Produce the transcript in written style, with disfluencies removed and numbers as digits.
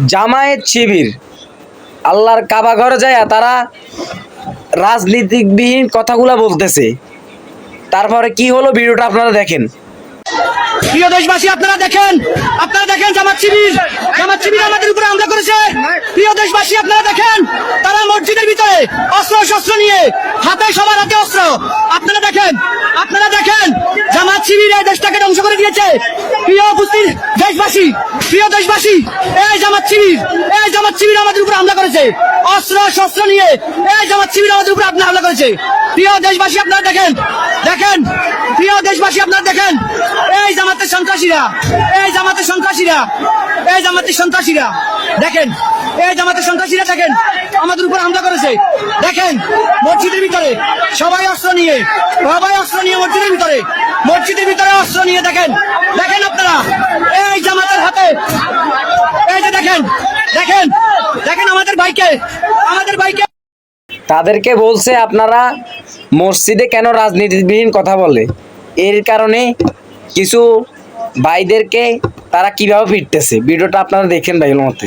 জামায়াত শিবির আল্লাহর কাবা ঘরে যায় তারা রাজনীতিবিহীন কথাগুলো বলতেছে। তারপরে কি হলো ভিডিওটা আপনারা দেখেন। প্রিয় দেশবাসী আপনারা দেখেন জামাত শিবির আমাদের উপরে হামলা করেছে। প্রিয় দেশবাসী আপনারা দেখেন তারা মসজিদের ভিতরে অস্ত্র শস্ত্র নিয়ে হাতে সবার হাতে অস্ত্র। আপনারা দেখেন জামাত শিবির এই দেশটাকে ধ্বংস করে দিয়েছে। প্রিয় উপস্থিত দেশবাসী এই জামাত শিবির আমাদের উপরে হামলা করেছে অস্ত্র শস্ত্র নিয়ে। এই জামাত শিবির আমাদের উপরে হামলা করেছে। প্রিয় দেশবাসী আপনারা দেখেন প্রিয় দেশবাসী আপনারা দেখেন এই জামাতের সন্ত্রাসীরা দেখেন আমাদের উপর হামলা করেছে। দেখেন মসজিদের ভিতরে সবাই অস্ত্র নিয়ে মসজিদের ভিতরে অস্ত্র নিয়ে দেখেন আপনারা এই জামাতের হাতে এই যে দেখেন আমাদের ভাইকে তাদেরকে বলছে আপনারা মসজিদে কেন রাজনীতিবিহীন কথা বলে, এর কারণে কিছু ভাইদেরকে তারা কিভাবে ফিরতেছে। ভিডিওটা আপনারা দেখেন ভাইয়ের মতে।